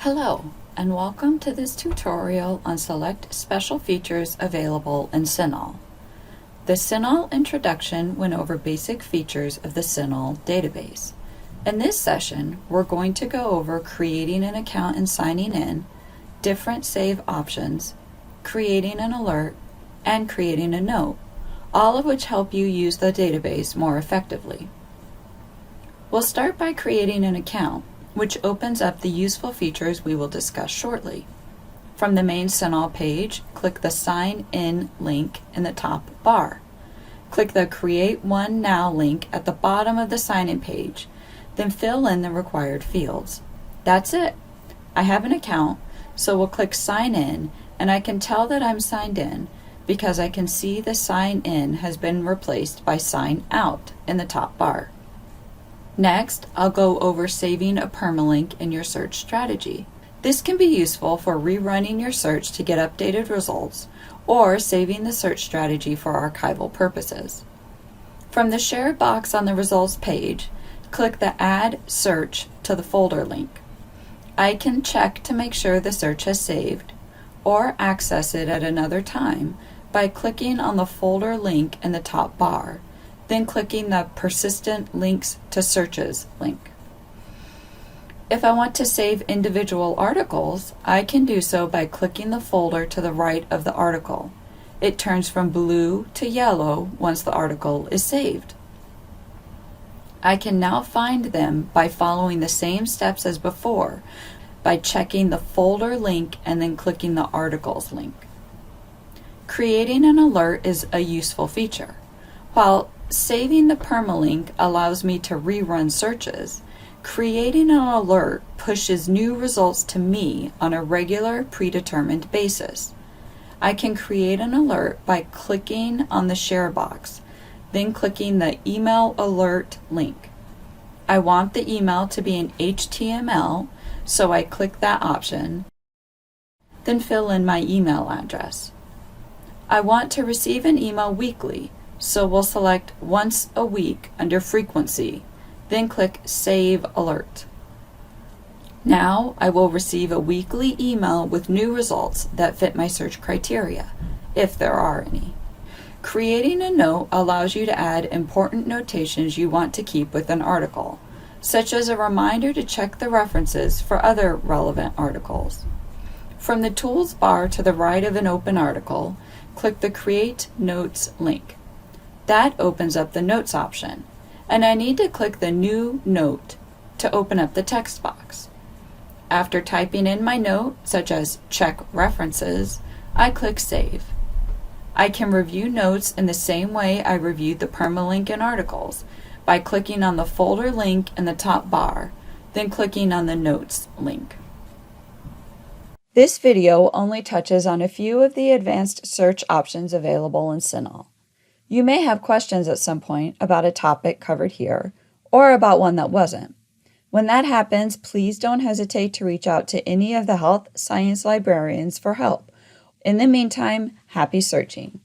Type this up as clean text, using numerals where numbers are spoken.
Hello, and welcome to this tutorial on select special features available in CINAHL. The CINAHL introduction went over basic features of the CINAHL database. In this session, we're going to go over creating an account and signing in, different save options, creating an alert, and creating a note, all of which help you use the database more effectively. We'll start by creating an account, which opens up the useful features we will discuss shortly. From the main CINAHL page, click the Sign In link in the top bar. Click the Create One Now link at the bottom of the sign-in page, then fill in the required fields. That's it. I have an account, so we'll click Sign In, and I can tell that I'm signed in because I can see the Sign In has been replaced by Sign Out in the top bar. Next, I'll go over saving a permalink in your search strategy. This can be useful for rerunning your search to get updated results or saving the search strategy for archival purposes. From the share box on the results page, click the Add Search to the folder link. I can check to make sure the search has saved or access it at another time by clicking on the folder link in the top bar, then clicking the Persistent Links to Searches link. If I want to save individual articles, I can do so by clicking the folder to the right of the article. It turns from blue to yellow once the article is saved. I can now find them by following the same steps as before, by checking the folder link and then clicking the articles link. Creating an alert is a useful feature. While saving the permalink allows me to rerun searches, creating an alert pushes new results to me on a regular, predetermined basis. I can create an alert by clicking on the share box, then clicking the Email Alert link. I want the email to be in HTML, so I click that option, then fill in my email address. I want to receive an email weekly, so we'll select once a week under frequency, then click Save Alert. Now I will receive a weekly email with new results that fit my search criteria, if there are any. Creating a note allows you to add important notations you want to keep with an article, such as a reminder to check the references for other relevant articles. From the Tools bar to the right of an open article, click the Create Notes link. That opens up the Notes option, and I need to click the New Note to open up the text box. After typing in my note, such as Check References, I click Save. I can review notes in the same way I reviewed the permalink in articles, by clicking on the folder link in the top bar, then clicking on the Notes link. This video only touches on a few of the advanced search options available in CINAHL. You may have questions at some point about a topic covered here, or about one that wasn't. When that happens, please don't hesitate to reach out to any of the health science librarians for help. In the meantime, happy searching.